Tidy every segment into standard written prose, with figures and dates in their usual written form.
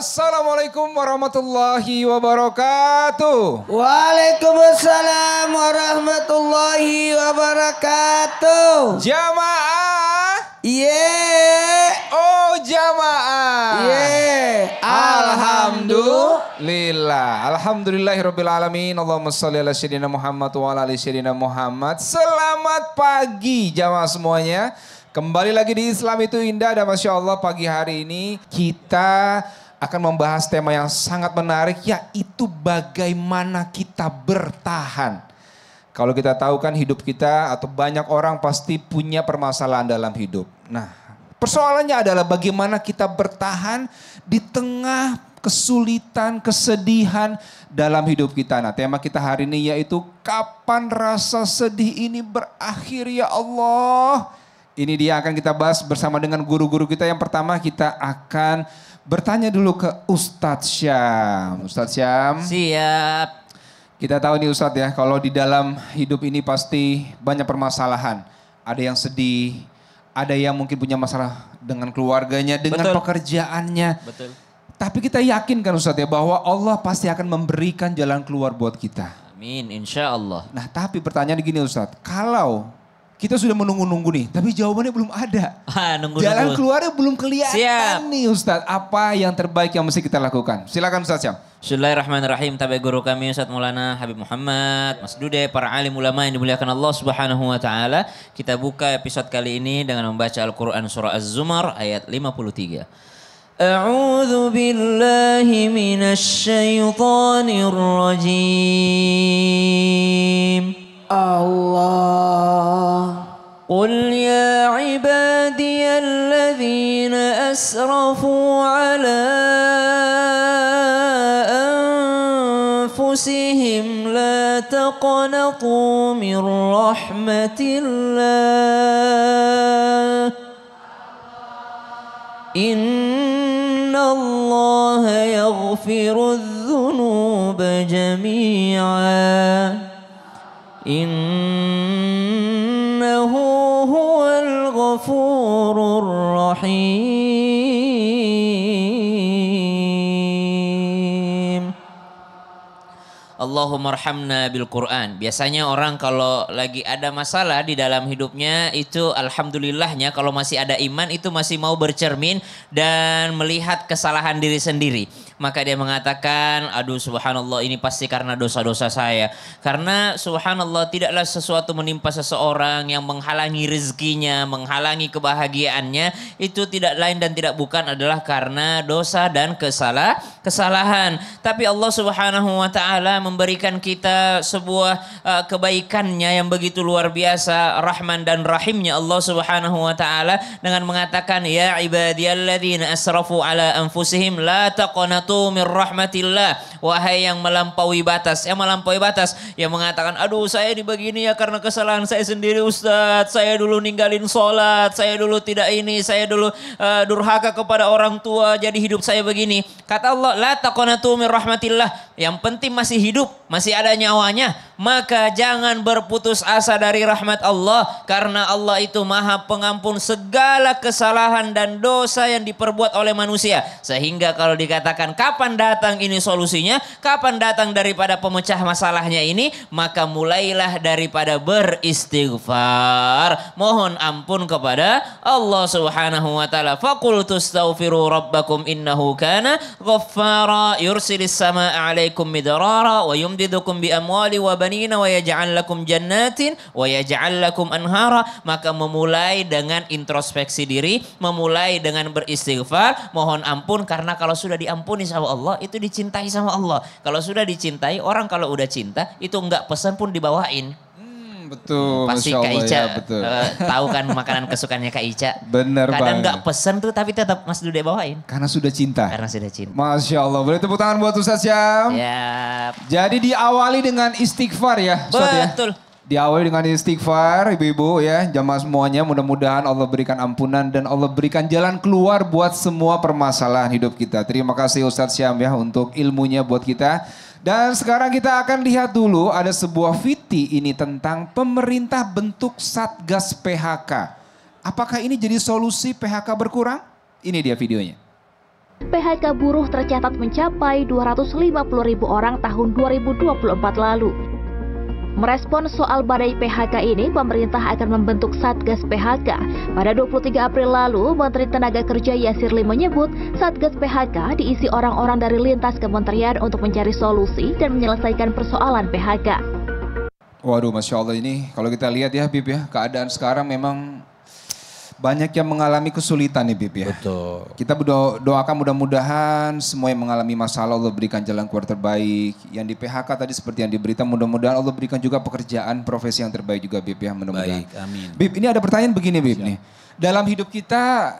Assalamualaikum warahmatullahi wabarakatuh. Waalaikumsalam warahmatullahi wabarakatuh. Jamaah. Oh jamaah. Alhamdulillah. Alhamdulillahirrabbilalamin. Allahumma salli ala sayyidina Muhammad wa ala ali sayyidina Muhammad. Selamat pagi jamaah semuanya. Kembali lagi di Islam itu Indah dan Masya Allah pagi hari ini kita akan membahas tema yang sangat menarik, yaitu bagaimana kita bertahan. Kalau kita tahu kan hidup kita atau banyak orang pasti punya permasalahan dalam hidup. Nah, persoalannya adalah bagaimana kita bertahan di tengah kesulitan, kesedihan dalam hidup kita. Nah, tema kita hari ini yaitu kapan rasa sedih ini berakhir ya Allah. Ini dia akan kita bahas bersama dengan guru-guru kita. Yang pertama kita akan bertanya dulu ke Ustadz Syam. Ustadz Syam. Siap. Kita tahu nih Ustadz ya, kalau di dalam hidup ini pasti banyak permasalahan. Ada yang sedih, ada yang mungkin punya masalah dengan keluarganya, dengan pekerjaannya. Betul. Tapi kita yakin kan Ustadz ya, bahwa Allah pasti akan memberikan jalan keluar buat kita. Amin, insya Allah. Nah tapi pertanyaan gini Ustadz, kalau kita sudah menunggu-nunggu nih, tapi jawabannya belum ada. Jalan keluarnya belum kelihatan nih Ustadz. Apa yang terbaik yang mesti kita lakukan? Silakan Ustadz Syam. Bismillahirrahmanirrahim. Tabi guru kami Ustadz Maulana Habib Muhammad, Mas Dude, para alim ulama yang dimuliakan Allah Subhanahu wa taala. Kita buka episode kali ini dengan membaca Al-Qur'an surah Az-Zumar ayat 53. A'udzu billahi minasy syaithanir rajim. Allah. قل يا عبادي الذين أسرفوا على أنفسهم لا تقنطوا من رحمة الله إن الله يغفر الذنوب جميعا إنه هو الغفور الرحيم. Allahumma arhamna bil Quran. Biasanya orang kalau lagi ada masalah di dalam hidupnya itu alhamdulillahnya kalau masih ada iman itu masih mau bercermin dan melihat kesalahan diri sendiri. Maka dia mengatakan, aduh subhanallah ini pasti karena dosa-dosa saya. Karena subhanallah tidaklah sesuatu menimpa seseorang yang menghalangi rezekinya, menghalangi kebahagiaannya. Itu tidak lain dan tidak bukan adalah karena dosa dan kesalahan. Tapi Allah subhanahu wa ta'ala memberikan kita sebuah kebaikannya yang begitu luar biasa. Rahman dan Rahimnya Allah subhanahu wa ta'ala dengan mengatakan, ya ibadiyalladzina asrafu ala anfusihim la taqnatu min rahmatillah. Wahai yang melampaui batas. Yang melampaui batas. Yang mengatakan, aduh saya dibegini ya karena kesalahan saya sendiri Ustadz. Saya dulu ninggalin sholat. Saya dulu tidak ini. Saya dulu durhaka kepada orang tua. Jadi hidup saya begini. Kata Allah, la taqnatu min rahmatillah. Yang penting masih hidup. Masih ada nyawanya. Maka jangan berputus asa dari rahmat Allah. Karena Allah itu maha pengampun segala kesalahan dan dosa yang diperbuat oleh manusia. Sehingga kalau dikatakan kapan datang ini solusinya, kapan datang daripada pemecah masalahnya ini, maka mulailah daripada beristighfar. Mohon ampun kepada Allah subhanahu wa ta'ala. Faqultu astaghfiru rabbakum innahu kana ghaffara yursilis samaa alaikum midrara wa yumdidukum bi amwali wa banina wa yaj'al lakum jannatin wa yaj'al lakum anhara. Maka memulai dengan introspeksi diri, memulai dengan beristighfar, mohon ampun karena kalau sudah diampuni sama Allah itu dicintai sama Allah. Kalau sudah dicintai, orang kalau udah cinta itu enggak pesan pun dibawain. Betul. Pasti Kak Ica ya, betul. Tahu kan makanan kesukaannya Kak Ica. Bener banget. Kadang nggak pesen tuh tapi tetap Mas Dude bawain. Karena sudah cinta. Karena sudah cinta. Masya Allah. Boleh tepuk tangan buat Ustadz Syam. Ya. Jadi diawali dengan istighfar ya Ustadz. Betul. Diawali dengan istighfar ibu-ibu ya. Jamaah semuanya mudah-mudahan Allah berikan ampunan dan Allah berikan jalan keluar buat semua permasalahan hidup kita. Terima kasih Ustadz Syam ya untuk ilmunya buat kita. Dan sekarang kita akan lihat dulu ada sebuah VT ini tentang pemerintah bentuk Satgas PHK. Apakah ini jadi solusi PHK berkurang? Ini dia videonya. PHK buruh tercatat mencapai 250.000 orang tahun 2024 lalu. Merespon soal badai PHK ini, pemerintah akan membentuk Satgas PHK. Pada 23 April lalu, Menteri Tenaga Kerja Yasir Lim menyebut Satgas PHK diisi orang-orang dari lintas kementerian untuk mencari solusi dan menyelesaikan persoalan PHK. Waduh, Masya Allah, ini kalau kita lihat ya Bib ya, keadaan sekarang memang banyak yang mengalami kesulitan nih Bib ya. Betul. Kita doakan mudah-mudahan semua yang mengalami masalah Allah berikan jalan keluar terbaik. Yang di PHK tadi seperti yang diberita, mudah-mudahan Allah berikan juga pekerjaan, profesi yang terbaik juga Bib ya, mudah-mudahan. Baik, amin. Bib, ini ada pertanyaan begini Bib nih. Dalam hidup kita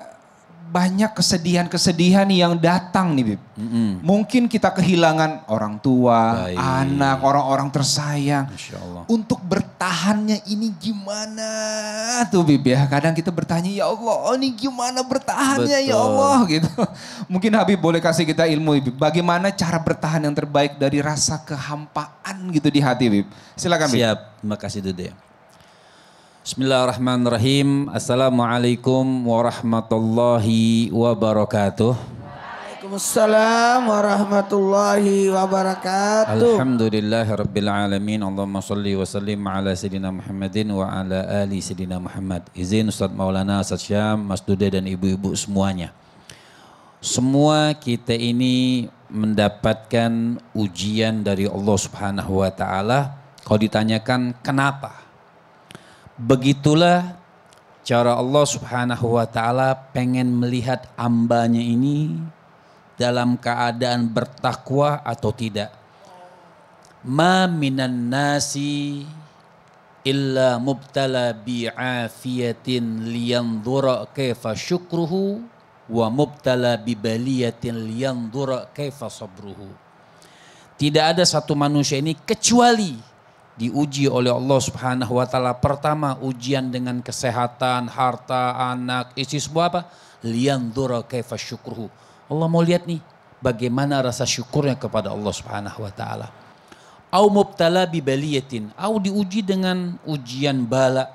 banyak kesedihan-kesedihan yang datang nih Bib. Mungkin kita kehilangan orang tua, Baik. anak, orang-orang tersayang. Masya Allah. Untuk bertahannya ini gimana tuh Bib ya. Kadang kita bertanya, ya Allah ini gimana bertahannya ya Betul. Allah gitu. Mungkin Habib boleh kasih kita ilmu Bib. Bagaimana cara bertahan yang terbaik dari rasa kehampaan gitu di hati Bib. Silakan Bib. Siap, terima kasih Dude. Bismillahirrahmanirrahim. Assalamualaikum warahmatullahi wabarakatuh. Waalaikumsalam warahmatullahi wabarakatuh. Alhamdulillahirabbil alamin. Allahumma shalli wa sallim ala sayyidina Muhammadin wa ala ali sayyidina Muhammad. Izin Ustaz Maulana, Ustaz Syam, Mas Dude dan ibu-ibu semuanya. Semua kita ini mendapatkan ujian dari Allah Subhanahu wa taala. Kalau ditanyakan kenapa? Begitulah cara Allah Subhanahu wa taala pengen melihat hambanya ini dalam keadaan bertakwa atau tidak. Ma minan nasi illa mubtala bi'afiyatin liyanzura kaifa syukruhu wa mubtala bibaliyatin liyanzura kaifa sabruhu. Tidak ada satu manusia ini kecuali diuji oleh Allah Subhanahu wa taala. Pertama, ujian dengan kesehatan, harta, anak, istri, semua apa? Liyanzura kaifa syukruhu. Allah mau lihat nih bagaimana rasa syukurnya kepada Allah Subhanahu wa taala. Au mubtala bibaliyatin, au diuji dengan ujian bala.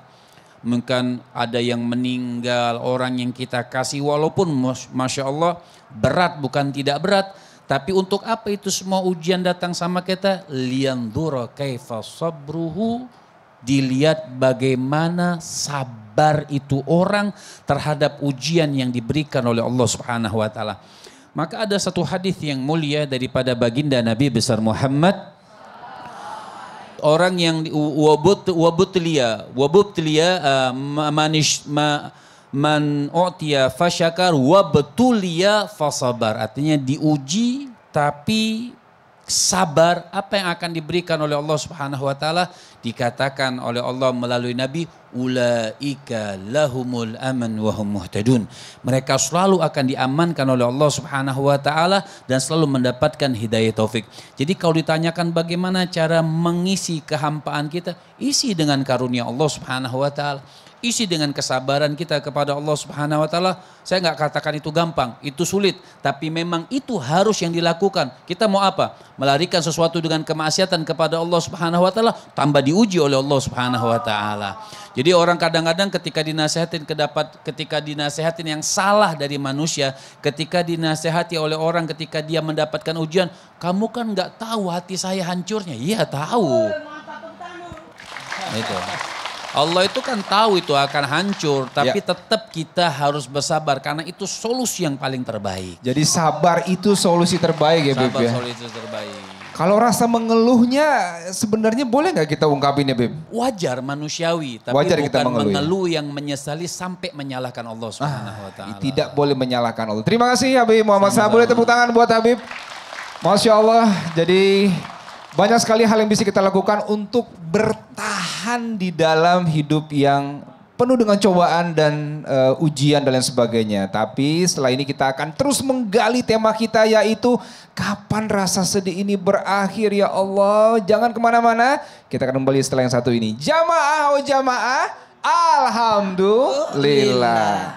Mungkin ada yang meninggal, orang yang kita kasih, walaupun Masya Allah berat bukan tidak berat. Tapi untuk apa itu semua ujian datang sama kita? Liyanzura kaifa sabruhu, dilihat bagaimana sabar itu orang terhadap ujian yang diberikan oleh Allah Subhanahu wa taala. Maka ada satu hadis yang mulia daripada baginda Nabi besar Muhammad. Orang yang man u'tiya fasyakar wa betulia fasabar. Artinya diuji tapi sabar. Apa yang akan diberikan oleh Allah Subhanahu wa taala? Dikatakan oleh Allah melalui Nabi, ulaika lahumul aman wa hum muhtadun. Mereka selalu akan diamankan oleh Allah Subhanahu wa taala dan selalu mendapatkan hidayah taufik. Jadi kalau ditanyakan bagaimana cara mengisi kehampaan kita, isi dengan karunia Allah Subhanahu wa taala. Isi dengan kesabaran kita kepada Allah Subhanahu wa taala. Saya nggak katakan itu gampang, itu sulit, tapi memang itu harus yang dilakukan. Kita mau apa? Melarikan sesuatu dengan kemaksiatan kepada Allah Subhanahu wa taala, tambah diuji oleh Allah Subhanahu wa taala. Jadi orang kadang-kadang ketika dinasehatin yang salah dari manusia, ketika dinasehati oleh orang ketika dia mendapatkan ujian, kamu kan nggak tahu hati saya hancurnya. Iya tahu. Itu. Allah itu kan tahu itu akan hancur, tapi tetap kita harus bersabar karena itu solusi yang paling terbaik. Jadi sabar itu solusi terbaik ya Bib Sabar ya. solusi terbaik. Kalau rasa mengeluhnya sebenarnya boleh nggak kita ungkapin ya Bib? Wajar manusiawi, tapi Wajar kita bukan mengeluh, mengeluh yang menyesali sampai menyalahkan Allah Subhanahu wa taala. Tidak boleh menyalahkan Allah. Terima kasih Habib Muhammad Sahab. Boleh tepuk tangan buat Habib. Masya Allah. Jadi banyak sekali hal yang bisa kita lakukan untuk bertahan di dalam hidup yang penuh dengan cobaan dan ujian dan lain sebagainya. Tapi setelah ini kita akan terus menggali tema kita, yaitu kapan rasa sedih ini berakhir ya Allah. Jangan kemana-mana, kita akan kembali setelah yang satu ini. Jamaah, oh jamaah, alhamdulillah.